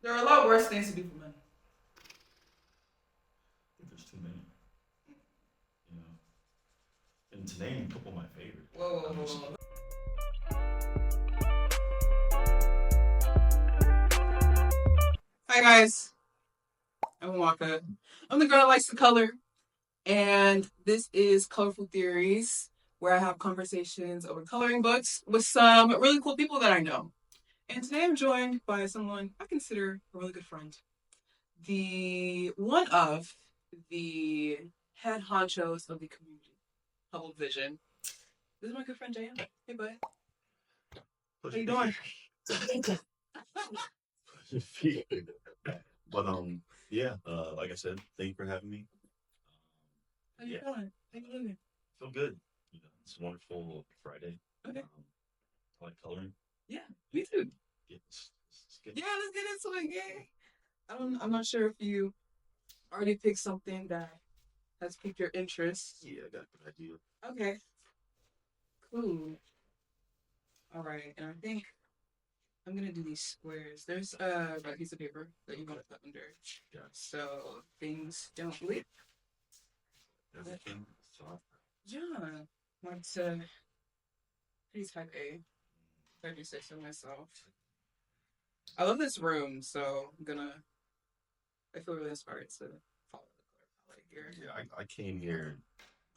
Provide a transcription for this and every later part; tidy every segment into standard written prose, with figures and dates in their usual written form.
There are a lot worse things to do for money. I think there's too many. You know, and to name a couple of my favorites. Whoa. Hi guys, I'm Amaka. I'm the girl that likes to color, and this is Colorful Theories, where I have conversations over coloring books with some really cool people that I know. And today I'm joined by someone I consider a really good friend. The one of the head honchos of the community, HUBBLEDVISION. This is my good friend Jan. Hey bud. How you doing? But yeah. Like I said, thank you for having me. How you doing? How you doing? Feel good. You know, it's a wonderful Friday. Okay. I like coloring. Yeah, me too. Yeah, let's get Yeah, let's get into it. Yeah. I'm not sure if you already picked something that has piqued your interest. Yeah, I got a good idea. Okay. Cool. All right, and I think I'm gonna do these squares. There's a piece of paper that you want to put under, Yeah. so things don't leak. Everything soft. Yeah. Want to please type A. 36 of myself. I love this room, so I feel really inspired to follow the color palette here. Yeah, I came here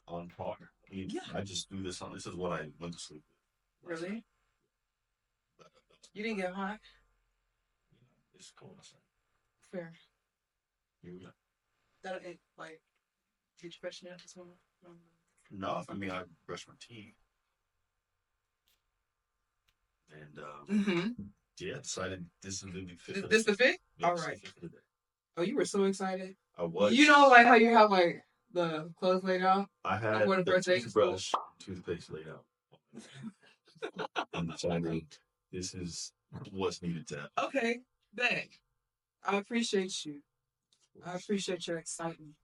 on par. I mean, Yeah. I just do this on. This is what I went to sleep with. Really? You didn't get hot? It's cold outside. Fair. Here we go. That it like did you brush it out this morning? No, I mean I brushed my teeth. And yeah, decided this is gonna be fit. This the fit? Yeah, all right. Oh, you were so excited. I was. You know, like how you have like the clothes laid out. I had the toothbrush, toothpaste laid out. And decided this is what's needed to happen. Okay, bet. I appreciate you. I appreciate your excitement.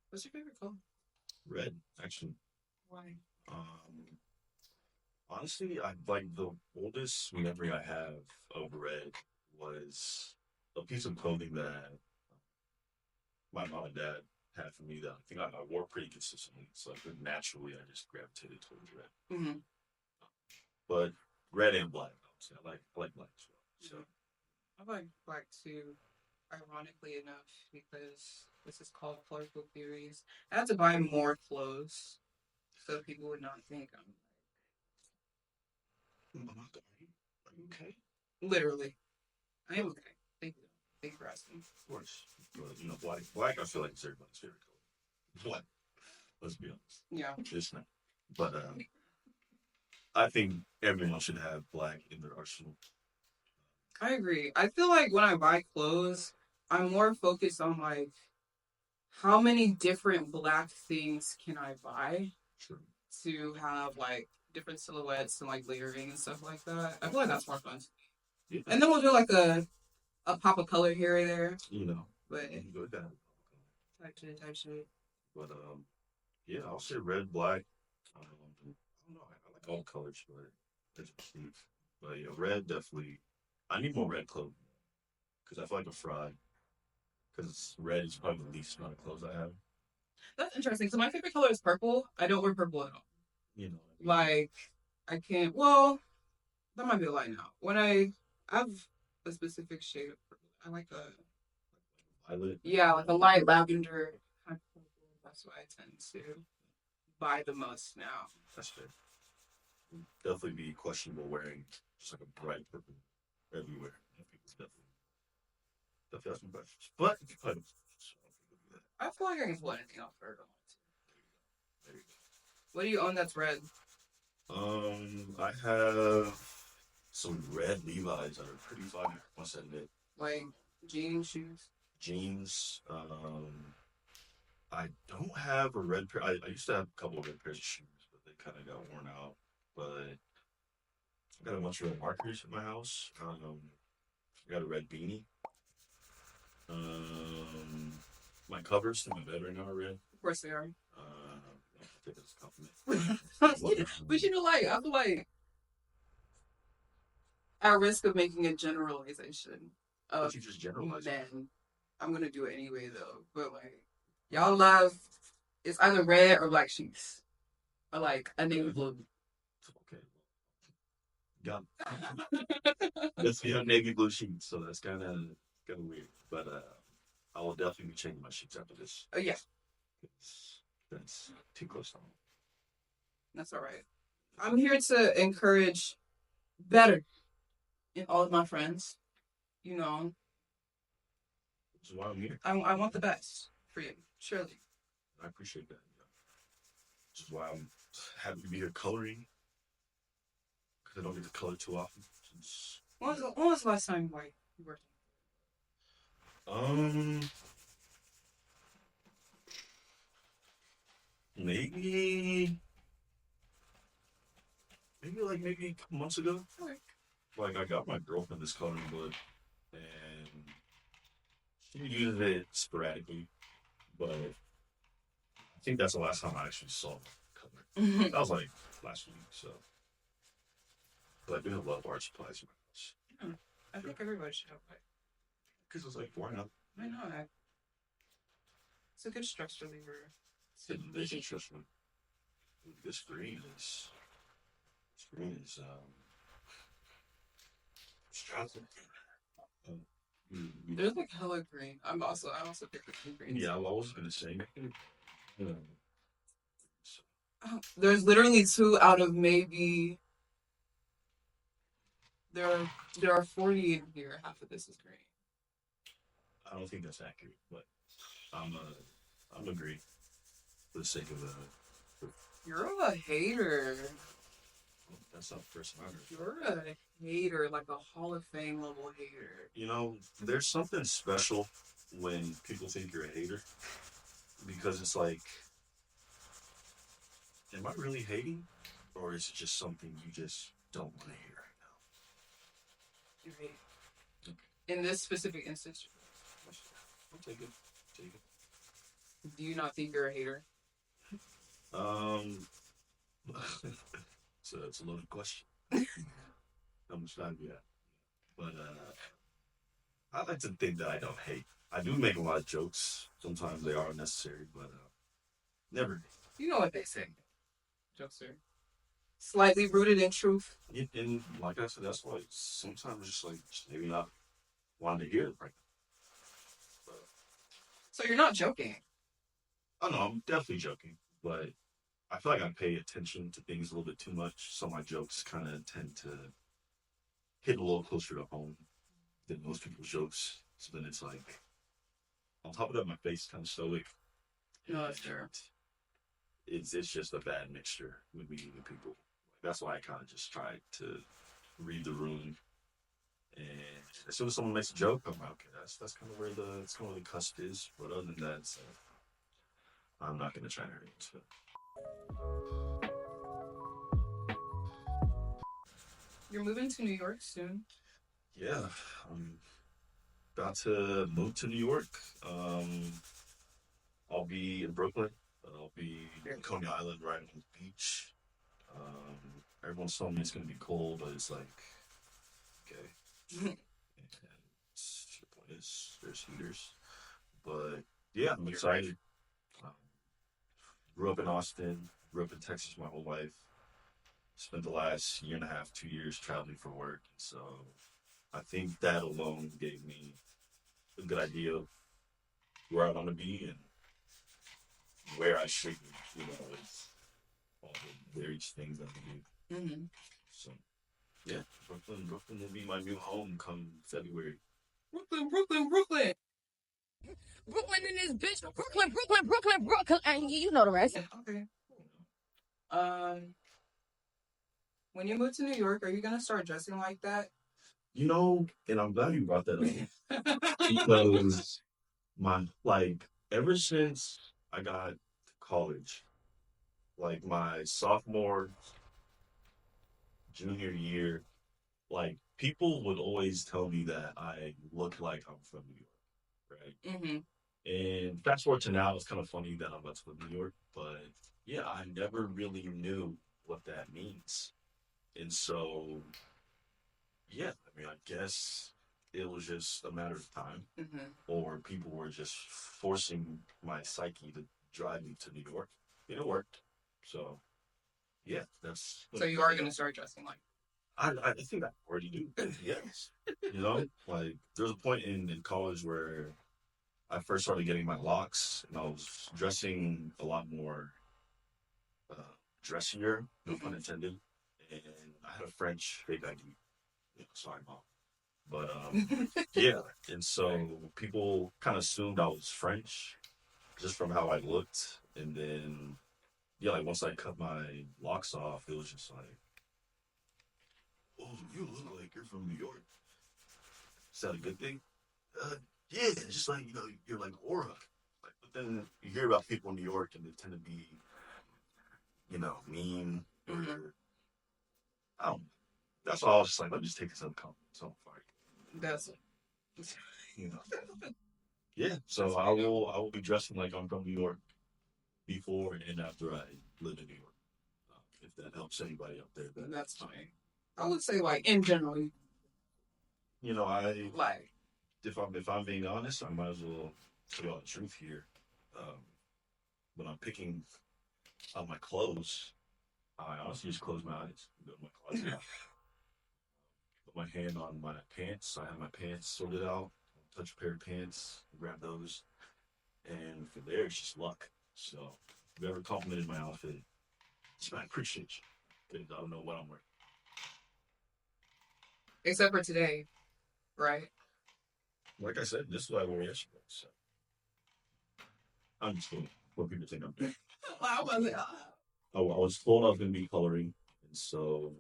What's your favorite color? Red, actually. Why? Honestly, I like the oldest memory I have of red was a piece of clothing that my mom and dad had for me that I think I wore pretty consistently. So I think naturally I just gravitated towards red. Mm-hmm. But red and black, obviously. I like black as well. So I like black too, ironically enough, because this is called Colorful Theories. I had to buy more clothes so people would not think I'm are you okay? literally. I am okay. Thank you. Thank you for asking. Of course. But you know, black I feel like it's everybody's favorite color. Black. Let's be honest. Yeah. It's not. But I think everyone should have black in their arsenal. I agree. I feel like when I buy clothes, I'm more focused on like how many different black things can I buy to have like different silhouettes and like layering and stuff like that. I feel like that's more fun. Yeah. And then we'll do like a pop of color here or there. You know. But you go down. Type shit. But yeah, I'll say red, black. I don't know. I like all colors, but that's cheap. But yeah, red definitely. I need more red clothes because I feel like a fraud. Because red is probably the least amount of clothes I have. That's interesting. So my favorite color is purple. I don't wear purple at all. You know, like I can't. Well, that might be a lie now. When I have a specific shade of purple, I like a violet. Yeah, like a light lavender kind of purple. That's what I tend to buy the most now. That's fair. Definitely be questionable wearing just like a bright purple everywhere. Definitely have some questions. But I feel like I can pull anything off for there you go. What do you own that's red? I have some red Levi's that are pretty fire, must admit. Like jeans, shoes? Jeans. I don't have a red pair. I used to have a couple of red pairs of shoes, but they kind of got worn out. But I got a bunch of red markers in my house. I got a red beanie. My covers to my bed right now are red. Of course they are. I think that's a compliment. But you know, like I feel like at risk of making a generalization, of you just generalize men. I'm gonna do it anyway though. But like, y'all love it's either red or black sheets, or like a navy blue. Okay. Got that's your navy blue sheets, so that's kind of weird. But I will definitely be changing my sheets after this. Oh yeah, That's too close to home. that's all right. I'm here to encourage better in all of my friends. You know, That's why I'm here. I want the best for you, surely. I appreciate that. Which is why I'm happy to be here coloring because I don't get to color too often. Since, When was the last time you worked? um, maybe maybe a couple months ago. Okay. Like I got my girlfriend this coloring book, and she uses it sporadically, but I think that's the last time I actually saw color. That was like last week, so. But I do have a lot of art supplies in my house. Yeah, I think everybody should have one. Because it's like, why not? Why not? It's a good stress reliever. It's interesting. This green is stressful. There's like hella green. I also pick the green. Yeah, I was gonna say. There's literally two out of maybe there are 40 in here. Half of this is green. I don't think that's accurate, but I'm agree for the sake of You're a hater. that's not the first time. You're a hater, like a Hall of Fame level hater. You know, there's something special when people think you're a hater because it's like, am I really hating, or is it just something you just don't want to hear right now? You're hating. Okay. In this specific instance, I'll take it. Take it. Do you not think you're a hater? So it's a loaded question. How much time do you have? But I like to think that I don't hate. I do make a lot of jokes. Sometimes they are unnecessary, but never. You know what they say. Jokes are slightly rooted in truth. And like I said, that's why sometimes it's just like just maybe not wanting to hear it right now. So you're not joking. Oh no, I'm definitely joking, but I feel like I pay attention to things a little bit too much, so my jokes kind of tend to hit a little closer to home than most people's jokes. So then it's like, on top of that, my face kind of stoic. No, that's true. It's just a bad mixture with meeting new people. That's why I kind of just try to read the room. And as soon as someone makes a joke, I'm like, okay, that's kind of where the cusp is. But other than that, I'm not gonna try to hurt it. You're moving to New York soon. Yeah, I'm about to move to New York. I'll be in Brooklyn. I'll be in Coney Island, right on the beach. Everyone's telling me it's gonna be cold, but it's like, okay. And the point is, there's heaters. But yeah, I'm excited. Um, grew up in Austin. Grew up in Texas my whole life. Spent the last year and a half, 2 years traveling for work. So I think that alone gave me a good idea of where I want to be and where I should be, with all the various things that I do. Mm-hmm. So, yeah, Brooklyn will be my new home come February. Brooklyn, Brooklyn, Brooklyn. Brooklyn in this bitch. Brooklyn, Brooklyn, Brooklyn, Brooklyn. And you know the rest. Yeah, okay. When you move to New York, are you gonna start dressing like that? And I'm glad you brought that up because ever since I got to college, like my sophomore, junior year, like people would always tell me that I look like I'm from New York, right? Mm-hmm. And fast forward to now, it's kind of funny that I'm about to live in New York, but yeah, I never really knew what that means. And so, yeah, I mean, I guess it was just a matter of time, Mm-hmm. or people were just forcing my psyche to drive me to New York. And it worked. So yeah, that's. So you are gonna start dressing like. I think I already do. Yes. You know, like there's a point in college where I first started getting my locks, and I was dressing a lot more uh, dressier, no pun intended. And I had a French fake ID. Sorry, mom. But yeah, and so people kind of assumed I was French just from how I looked, and then yeah, like once I cut my locks off, it was just like, oh, you look like you're from New York. Is that a good thing? Uh, yeah, it's just like you're like aura. Like, but then you hear about people in New York, and they tend to be, mean or I don't know. That's why I was just like, let me just take this other compliment. So far, That's. you know. Yeah, so I will be dressing like I'm from New York before and after I live in New York. If that helps anybody out there, That's fine. I would say like in general, I like if I'm being honest, I might as well tell y'all the truth here. Um, when I'm picking out my clothes, I honestly just close my eyes, go to my closet, put my hand on my pants. I have my pants sorted out. Touch a pair of pants, grab those, and from there it's just luck. So, if you ever complimented my outfit, I appreciate you because I don't know what I'm wearing. except for today, right? Like I said, this is what I wore yesterday. So I'm just kidding. What people think I'm doing. I was like, I was told I was going to be coloring, and so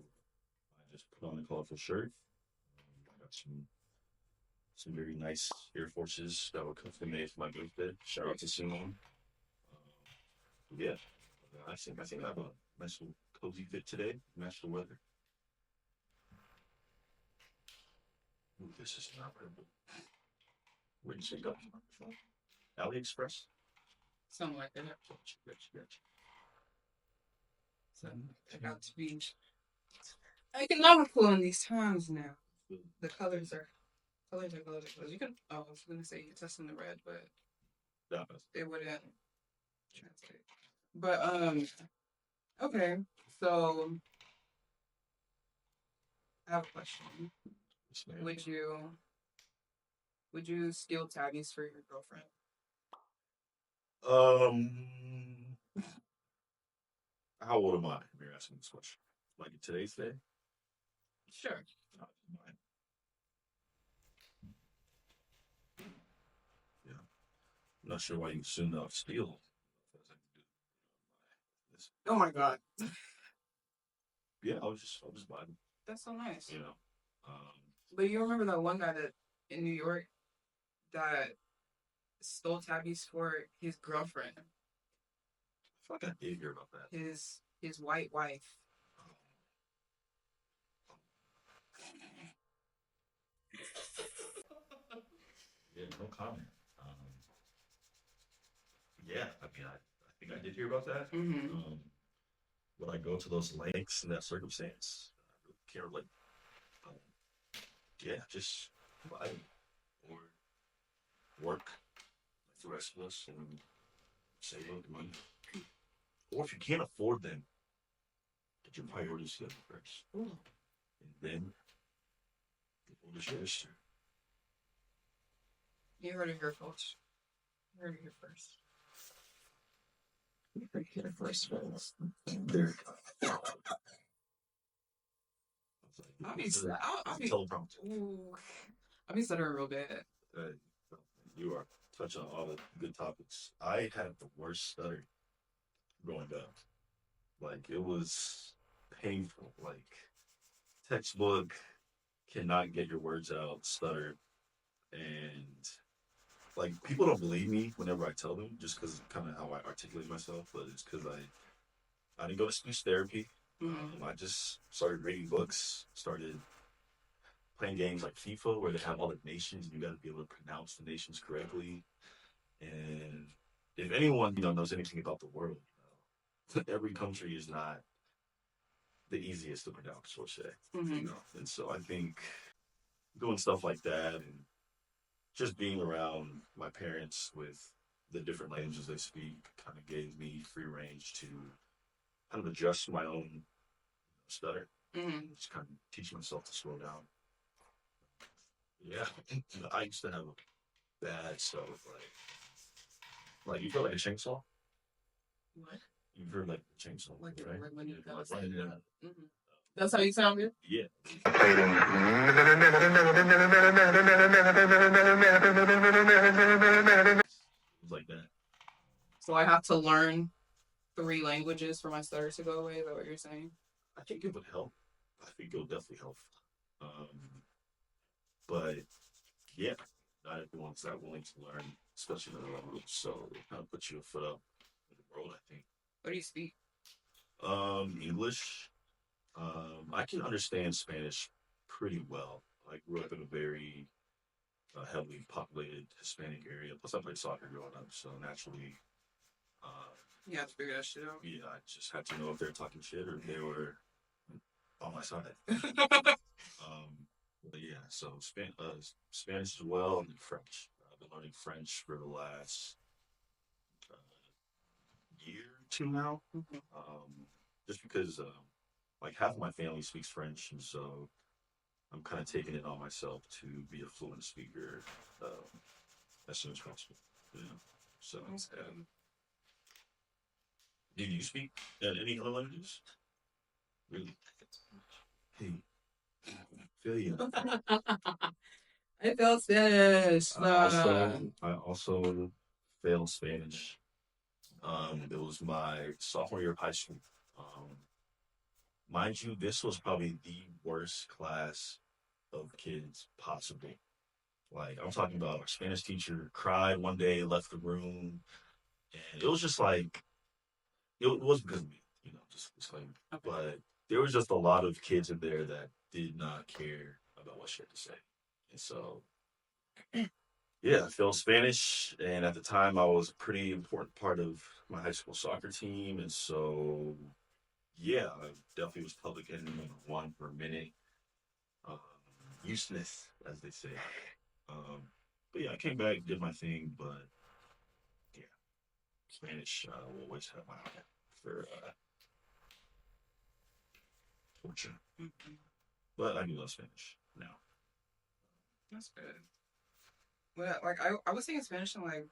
I just put on a colorful shirt. I got some very nice Air Forces that were custom made for my birthday. Shout out to Simone. Yeah, I think I have a nice little cozy fit today. Match the weather. Ooh, this is not purple. Where did you go? AliExpress. something like that. Gotcha. So I got to be economical in these times now. The colors are colors. You can. Oh, I was gonna say you can test in the red, but it wouldn't translate. But okay. So I have a question. Would you would you steal tabbies for your girlfriend? Um, how old am I? You're asking this question. Like in today's day? Sure. Not mine. Yeah. I'm not sure why you assumed I'll steal. Oh my god. Yeah, I was vibing. That's so nice. You know. Um, But you remember that one guy that in New York that stole tabbies for his girlfriend, I feel like I did hear about that. his white wife. Yeah, no comment. Yeah, I think I did hear about that. Mm-hmm. Would I go to those lengths in that circumstance? I really can't relate. Um, yeah, just vibe or work like the rest of us and save up the money. Or if you can't afford them, get your priorities together first. Ooh. And then get older sister. You heard it here, folks. You heard it here first. You heard it here first, folks. There. I'll be teleprompter. ooh, I'll be stuttering real bad. Uh, you are touching on all the good topics. I had the worst stutter growing up. Like it was painful. Like textbook cannot get your words out, stutter, and like people don't believe me whenever I tell them, just because kind of how I articulate myself. But it's because I didn't go to speech therapy. I just started reading books, started playing games like FIFA where they have all the nations and you got to be able to pronounce the nations correctly. And if anyone knows anything about the world, every country is not the easiest to pronounce or say. Mm-hmm. And so I think doing stuff like that, and just being around my parents with the different languages they speak kind of gave me free range to kind of adjust my own stutter. Just kind of teach myself to slow down. Yeah, I used to have a bad stuff like you feel like a chainsaw. What? You've heard like chainsaw, Like, right? like when you Yeah, gotta like say right, yeah. that. That's how you sounded? Yeah. Like that. So I have to learn 3 languages for my stutter to go away. Is that what you're saying? I think it would help. I think it would definitely help. But yeah, not everyone's that willing to learn, especially in the language. So it kind of puts you a foot up in the world, I think. What do you speak? English. I can understand Spanish pretty well. I grew up in a very heavily populated Hispanic area. Plus, I played soccer growing up, so naturally, You have to figure that shit out. yeah, I just had to know if they were talking shit or if they were on my side. But yeah, so Spanish as well and French. I've been learning French for the last uh, year or two now. Just because like half of my family speaks French, and so I'm kind of taking it on myself to be a fluent speaker as soon as possible. You know, so do you speak any other languages? Really? Hey, feel you. I feel Spanish. I also failed Spanish. It was my sophomore year of high school. Um, Mind you, this was probably the worst class of kids possible. Like I'm talking about our Spanish teacher cried one day, left the room, and it was just like it wasn't because of me, just disclaimer. Okay. But there was just a lot of kids in there that did not care about what she had to say, and so yeah, I failed Spanish, and at the time I was a pretty important part of my high school soccer team, and so yeah, I definitely was public enemy #1 for a minute. Um, Useless, as they say. But yeah, I came back, did my thing, but yeah, Spanish will always have my heart for torture. But I do love Spanish now. That's good. Well, like I was taking Spanish in like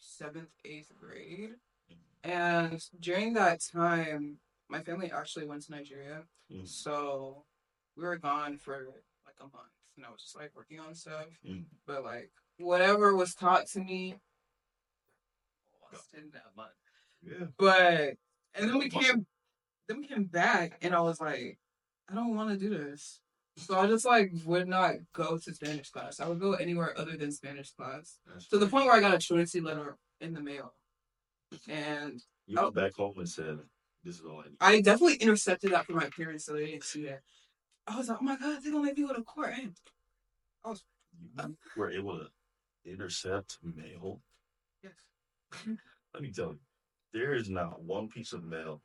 7th, 8th grade, and during that time, my family actually went to Nigeria, so we were gone for like a month, and I was just like working on stuff. But like whatever was taught to me, lost in that month. Yeah. But and then we came back, and I was like, I don't want to do this. So I just like would not go to Spanish class. I would go anywhere other than Spanish class. To the point where I got a truancy letter in the mail. And you went back home and said, "This is all I need." I definitely intercepted that for my parents so they didn't see that. I was like, oh my god, they're gonna let me go to court. I was You were able to intercept mail. yes. Let me tell you, there is not one piece of mail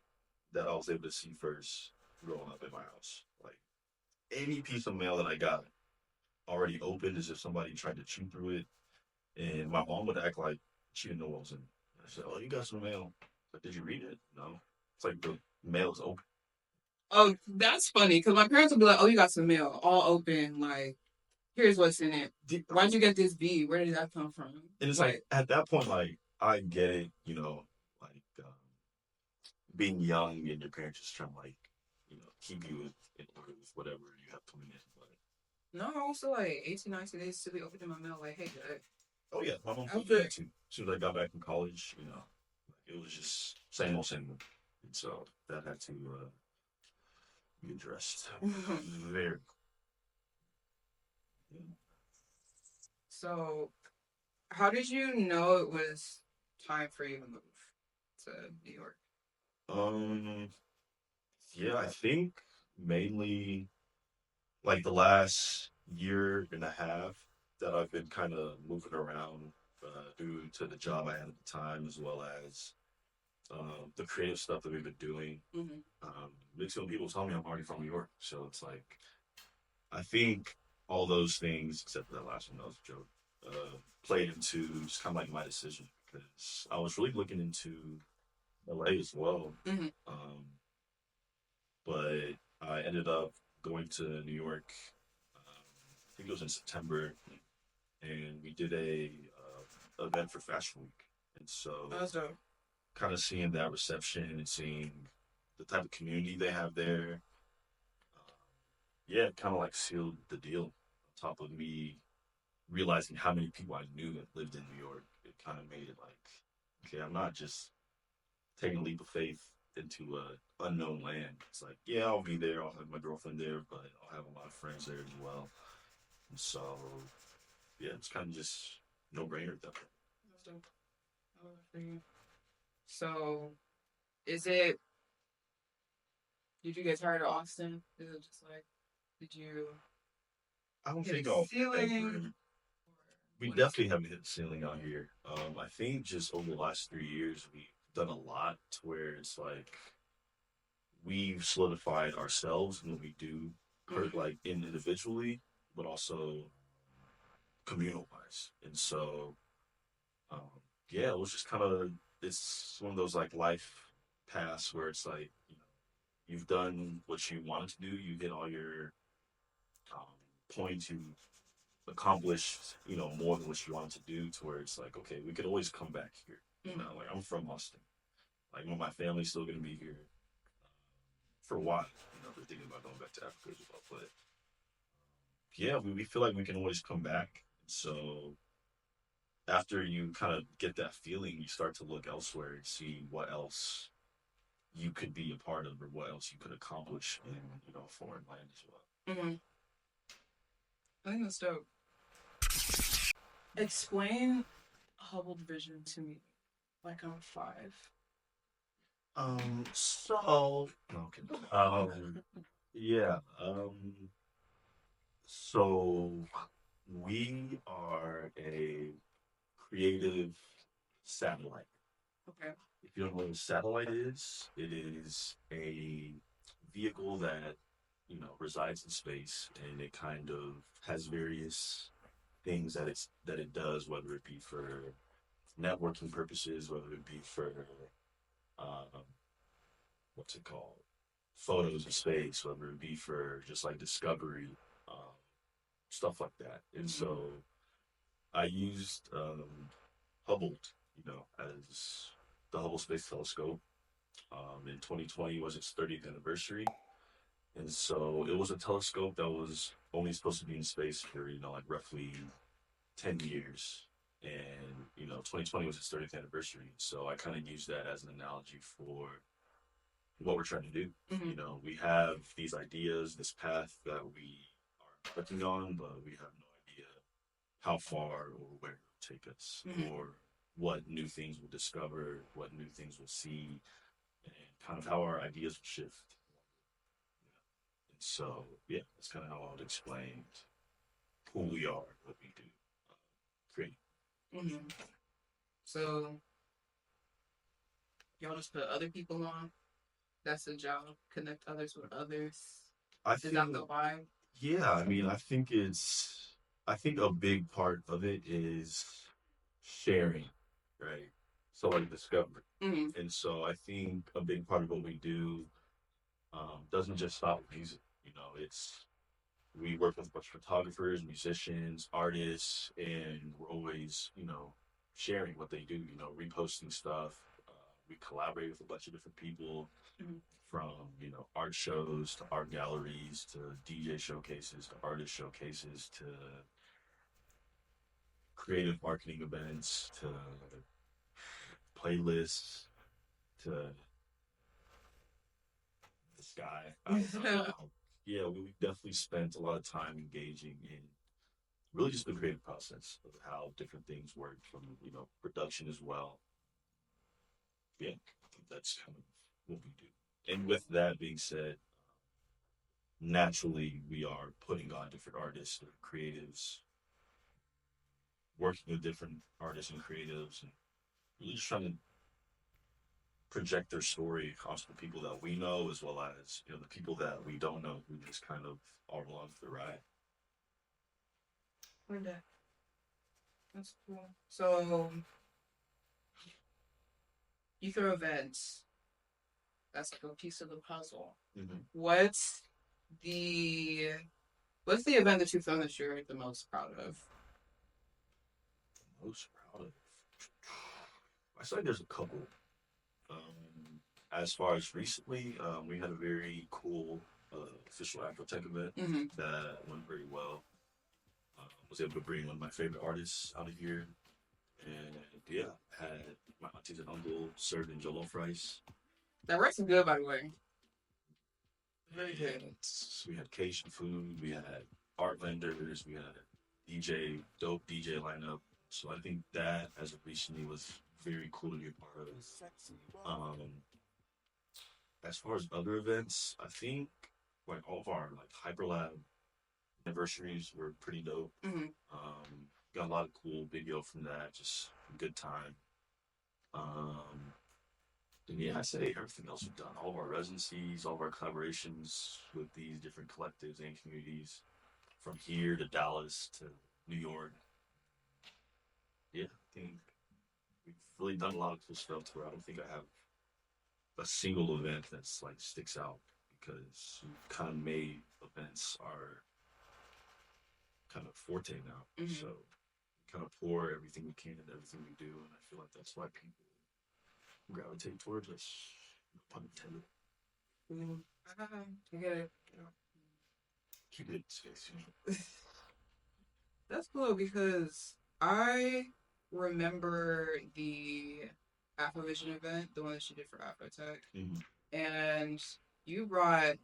that I was able to see first growing up in my house. Like any piece of mail that I got already opened as if somebody tried to chew through it. And my mom would act like she didn't know what was in it. I said, "Oh, you got some mail. But did you read it?" No. It's like the mail is open. Oh, that's funny because my parents would be like, "Oh, you got some mail, all open. Like, here's what's in it. Why'd you get this B? Where did that come from?" And it's like at that point, like I get it, like being young and your parents just trying to like, keep you in order with whatever you have coming in. But no, I was still like 18, 19 days to be opening my mail. Like, hey, good. Oh yeah, my mom did that too. As soon as I got back from college, it was just same old, and so that had to be addressed. Very. Yeah. So, how did you know it was time for you to move to New York? Yeah, I think mainly like the last year and a half that I've been kind of moving around due to the job I had at the time, as well as the creative stuff that we've been doing. Makes some people tell me I'm already from New York, so it's like I think all those things, except for that last one, that was a joke, played into just kind of like my decision because I was really looking into LA as well. Mhm. But I ended up going to New York. I think it was in September, and we did a event for Fashion Week, and so That was dope. kind of seeing that reception and seeing the type of community they have there, yeah, it kind of like sealed the deal. On top of me realizing how many people I knew that lived in New York, it kind of made it like, okay, I'm not just taking a leap of faith into a unknown land. It's like, yeah, I'll be there. I'll have my girlfriend there, but I'll have a lot of friends there as well. And so, yeah, it's kind of just no brainer at that point. That was dope. I love it for you. So, is it? Did you get tired of Austin? Is it just like, did you I don't hit think a I'll ceiling? ever. We What is definitely haven't hit the ceiling out here. I think just over the last 3 years, we've done a lot to where it's like we've solidified ourselves in what we do, like individually, but also communal wise. And so, um, yeah, it was just kind of it's one of those like life paths where it's like you've done what you wanted to do, you hit all your points, you accomplished more than what you wanted to do, to where it's like okay, we could always come back here. Like I'm from Austin, like my family's still gonna be here for a while. They're thinking about going back to Africa as well, but yeah, we feel like we can always come back. So after you kind of get that feeling, you start to look elsewhere and see what else you could be a part of or what else you could accomplish in a foreign land as well. I think that's dope. Explain Hubbled Vision to me, like I'm 5. So okay. Yeah. So we are a creative satellite. Okay. If you don't know what a satellite is, it is a vehicle that resides in space, and it kind of has various things that it does, whether it be for networking purposes, whether it be for um, what's it called, photos of space, whether it be for just like discovery, um, stuff like that. And so I used Hubble, as the Hubble Space Telescope. In 2020 was its 30th anniversary, and so it was a telescope that was only supposed to be in space for like roughly 10 years. And 2020 was its 30th anniversary, so I kind of used that as an analogy for what we're trying to do. We have these ideas, this path that we are working on, but we have no idea how far or where it will take us, or what new things we'll discover, what new things we'll see, and kind of how our ideas will shift. And so, yeah, that's kind of how I would explain who we are, what we do, create. So y'all just put other people on. That's the job. Connect others with others. Is that the vibe? Yeah, I mean, I think a big part of it is sharing, right? So like discovery. And so I think a big part of what we do doesn't just stop with music. It's we work with a bunch of photographers, musicians, artists, and we're always, sharing what they do, reposting stuff. We collaborate with a bunch of different people, from, art shows to art galleries to DJ showcases to artist showcases to creative marketing events to playlists to the sky. Yeah, we definitely spent a lot of time engaging in really just the creative process of how different things work, from production as well. Yeah, I think that's kind of what we do. And with that being said, naturally we are putting on different artists or creatives, working with different artists and creatives, and really just trying to project their story onto the people that we know, as well as the people that we don't know who just kind of are along for the ride. Okay. That's cool. So you throw events. That's like a piece of the puzzle. Mm-hmm. What's the what's the event that you've thrown that you're the most proud of? Most proud of. I feel like there's a couple. As far as recently, we had a very cool official Afrotech event Mm-hmm. that went very well. Was able to bring one of my favorite artists out of here, and yeah, had my aunties and uncle served in jollof rice. That rice is good, by the way. Very good. And we had Cajun food, we had art vendors, we had DJ, dope DJ lineup. So I think that as of recently was very cool to be a part of. As far as other events, I think like all of our like Hyperlab anniversaries were pretty dope. Mm-hmm. Got a lot of cool video from that, just a good time. Um, and yeah, I say everything else we've done, all of our residencies, all of our collaborations with these different collectives and communities, from here to Dallas to New York. Yeah, I think we've really done a lot of cool stuff to where I don't think I have a single event that's like sticks out, because we've kind of made events our kind of forte now. Mm-hmm. So we kind of pour everything we can into everything we do, and I feel like that's why people gravitate towards us. No pun intended. You get it. Keep it in space. That's cool because I remember the Afrovision event, the one that she did for Afrotech, and you brought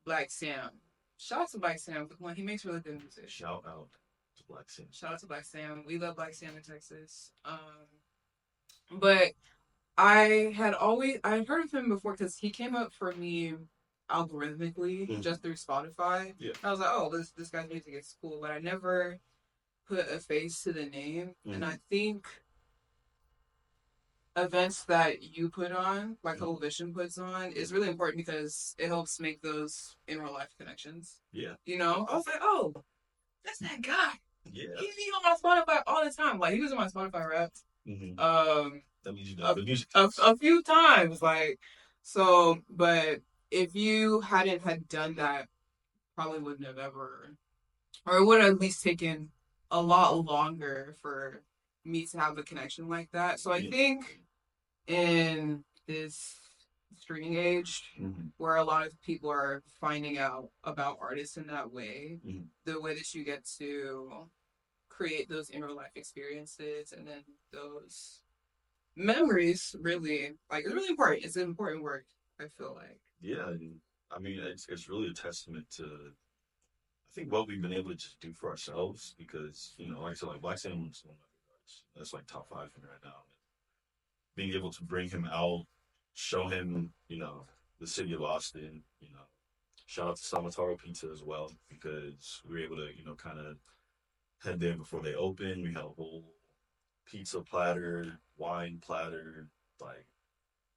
Black Sam. Shout out to Black Sam. He makes really good music. Shout out to Black Sam. Shout out to Black Sam. We love Black Sam in Texas. But I had heard of him before because he came up for me algorithmically just through Spotify. Yeah. I was like, oh, this guy's music is cool, but I never put a face to the name. And I think events that you put on, like Hubble Vision puts on, is really important because it helps make those in real life connections. Yeah. I was like, oh, that's that guy. Yeah. He's on my Spotify all the time. Like, he was on my Spotify Wrapped. That means you know the music. A few times. But if you hadn't had done that, probably wouldn't have ever, or it would have at least taken a lot longer for me to have a connection like that. So I think in this streaming age, where a lot of people are finding out about artists in that way, the way that you get to create those in real life experiences and then those memories, really, like, it's really important. It's an important work, I feel like. Yeah, and I mean, it's really a testament to, I think, what we've been able to just do for ourselves, because, like I said, like Black Sam is one of my favorite artists. That's like top 5 for me right now. Being able to bring him out, show him, the city of Austin, shout out to Samataro Pizza as well, because we were able to, kind of head there before they opened. We had a whole pizza platter, wine platter, like,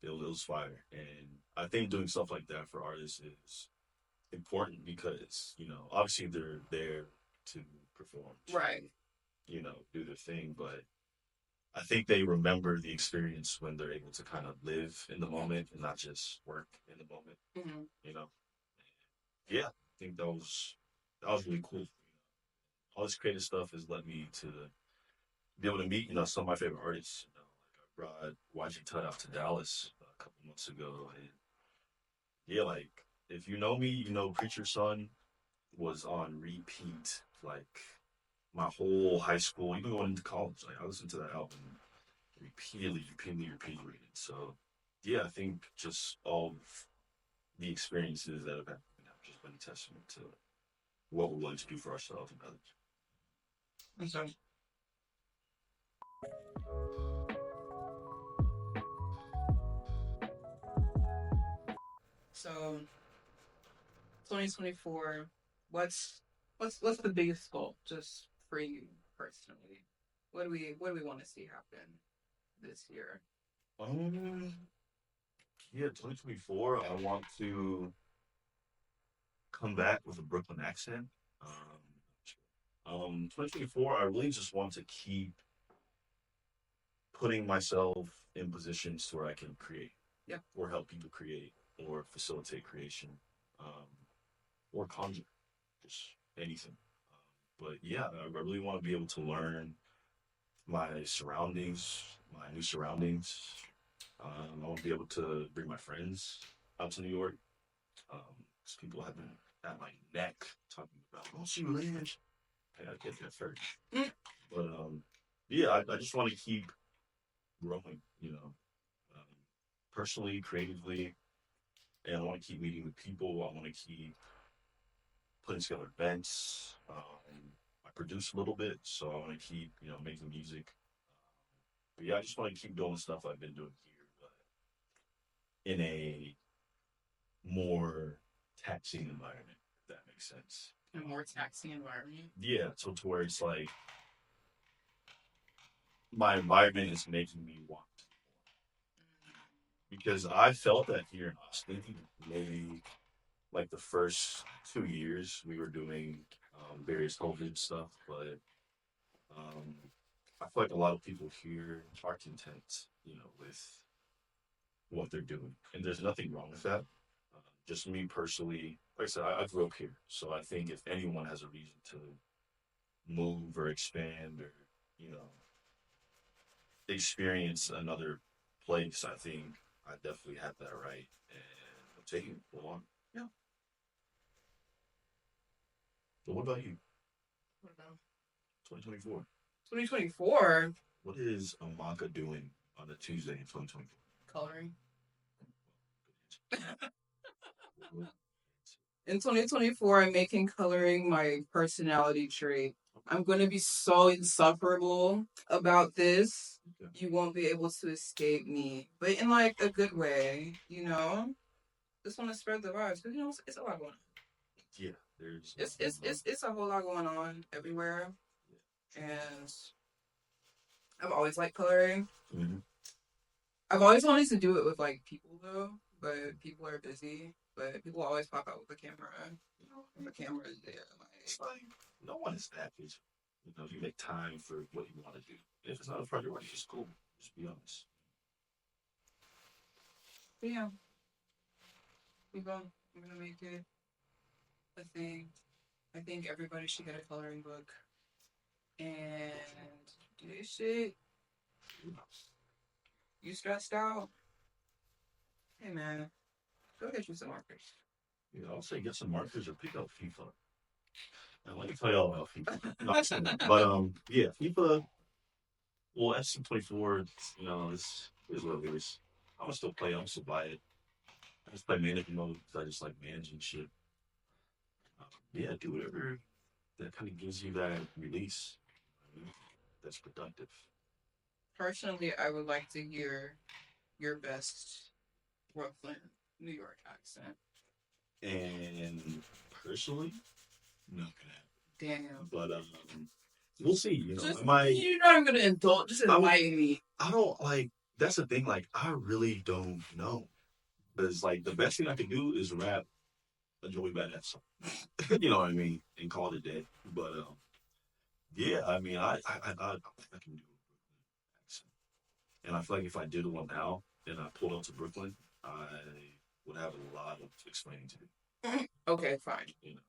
it was fire. And I think doing stuff like that for artists is important because, obviously they're there to perform. Right. Do their thing, but I think they remember the experience when they're able to kind of live in the moment and not just work in the moment. Yeah, I think that was really cool. All this creative stuff has led me to be able to meet, some of my favorite artists. Like I brought YG Tut out to Dallas a couple months ago, and yeah, like, if you know me, Preacher's Son was on repeat, like, my whole high school, even going into college. Like, I listened to that album repeatedly. So, yeah, I think just all of the experiences that have happened have just been a testament to what we're willing to do for ourselves and others. I'm sorry. So, 2024, what's the biggest goal just for you personally? What do we want to see happen this year? Yeah, 2024. I want to come back with a Brooklyn accent. 2024. I really just want to keep putting myself in positions where I can create, Yeah. or help people create, or facilitate creation, um, or conjure, just anything. But yeah, I really want to be able to learn my surroundings, my new surroundings. I want to be able to bring my friends out to New York. Because people have been at my neck talking about, oh, she lives. I gotta get there first. Mm. But yeah, I just want to keep growing, um, personally, creatively, and I want to keep meeting with people. I want to keep putting together events. I produce a little bit, so I want to keep, making music. But yeah, I just want to keep doing stuff I've been doing here, but in a more taxing environment, if that makes sense. A more taxing environment. Yeah, so to where it's like my environment is making me want because I felt that here in Austin, maybe like the first 2 years we were doing various COVID stuff, but um, I feel like a lot of people here are content, with what they're doing, and there's nothing wrong with that. Just me personally, like I said, I grew up here, so I think if anyone has a reason to move or expand or you know experience another place, I think I definitely have that right, and I'm taking it full on. Yeah. So what about you? What about 2024. 2024? What is Amaka doing on a Tuesday in 2024? Coloring. In 2024, I'm making coloring my personality trait. I'm going to be so insufferable about this. Okay. You won't be able to escape me, but in like a good way, you know? Just want to spread the vibes because, it's a lot going on. Yeah, there's It's a whole lot going on everywhere. And I've always liked coloring. Mhm. I've always wanted to do it with like people though, but people are busy. But people always pop out with the camera. The camera is there. It's like no one is that busy. You make time for what you want to do. If it's not a priority, it's cool. Just be honest. But yeah, I'm gonna make it a thing. I think everybody should get a coloring book and do this shit. You stressed out? Hey man, go get you some markers. I'll say get some markers or pick up FIFA. And let me tell y'all about FIFA. No, I'm just kidding. But yeah, FIFA. Well, FC 24. Is what it is. I'm gonna still play. I'm still buy it. I just play management mode because I just like managing shit. Yeah, do whatever that kind of gives you that release. That's productive. Personally, I would like to hear your best Brooklyn, New York accent. And personally, not gonna happen. Damn. But we'll see. Just, am I? You're not even gonna indulge. Just enlighten me. I don't like. That's the thing. Like, I really don't know. Because like the best thing I can do is rap a Joey Badass song. You know what I mean? And call it a day. But yeah, I mean, I think I can do an accent. And I feel like if I did one now and I pulled up to Brooklyn, I would have a lot of explaining to do. Okay, fine. You know.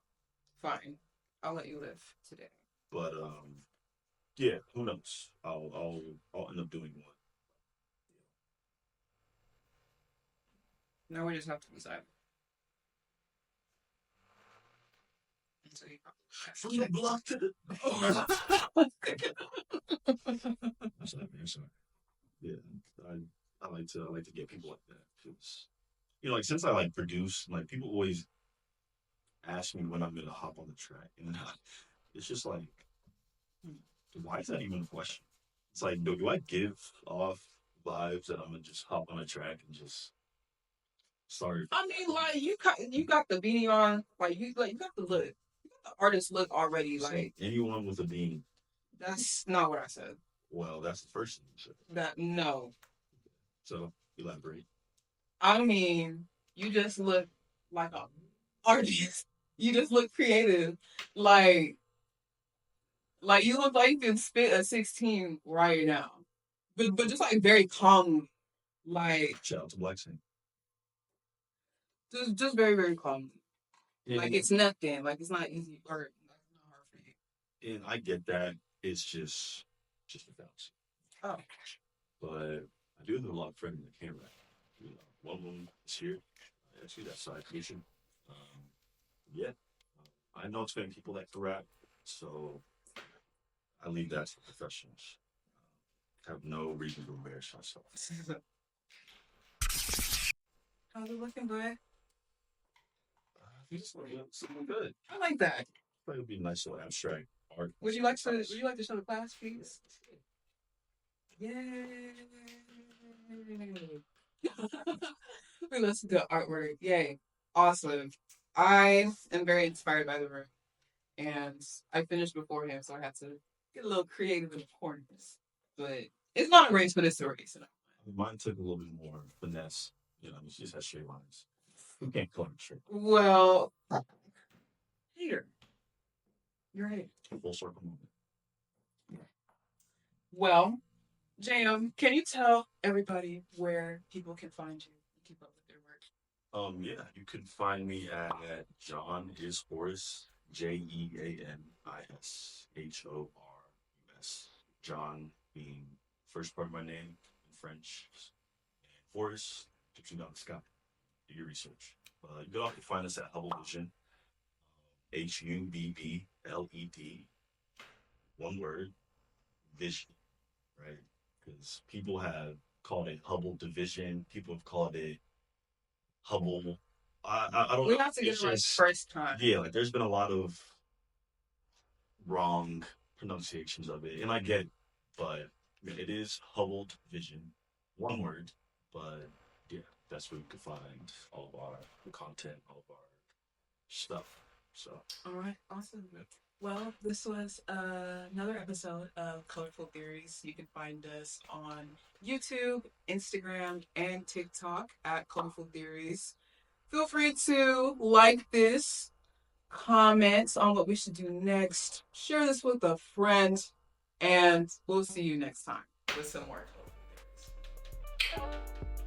Fine. I'll let you live today. But yeah, who knows? I'll end up doing one. Now we just have to decide. So From the block to the. Sorry, man. Sorry. Yeah, I like to get people like that. Because, like since I like produce, like people always ask me when I'm gonna hop on the track, and it's just like, why is that even a question? It's like, do I give off vibes that I'm gonna just hop on a track and just start? I mean, like you got the beanie on, you got the look, you got the artist look already. Like anyone with a beanie. That's not what I said. Well, that's the first thing you said. That no. So elaborate. I mean, you just look like a artist. You just look creative. Like you look like you can spit a 16 right now. But just like very calmly. Like Shout out to Blackson. just very, very calmly. Yeah. Like it's nothing. Like it's not easy or like, it's not hard for you. And I get that. It's just a bounce. Oh. But I do have a lot of friends that can't rap. You know, one of them is here. Actually, that's side patient. Yeah. I know it's many people that can rap, so I leave that to professionals. I have no reason to embarrass myself. How's it looking, boy? It's looking good. I like that. It would be a nice little abstract art. Would you like to show the class, please? Yay! We listen to artwork. Yay. Awesome. I am very inspired by the room. And I finished before him, so I had to get a little creative in the corners. But it's not a race, but it's a race. Mine took a little bit more finesse. You know, it just has straight lines. Who can't color straight? Well, hater. You're a hater. Full circle moment. Well, JM, can you tell everybody where people can find you and keep up with their work? Yeah, you can find me at jeanhorus, JeanIshorus. John being first part of my name in French, and Horus keeps you down the sky. Do your research. You can also find us at Hubble Vision, HUBBLED, one word, vision, right? Because people have called it Hubble Division. People have called it Hubble. I don't We know. have to get it right first time. Yeah, like there's been a lot of wrong pronunciations of it, and I get it, but it is Hubble Vision, one word. But yeah, that's where you can find all of our content, all of our stuff. So, all right, awesome. Yeah. Well, this was another episode of Colorful Theories. You can find us on YouTube, Instagram, and TikTok at Colorful Theories. Feel free to like this, comment on what we should do next, share this with a friend, and we'll see you next time with some more Colorful Theories.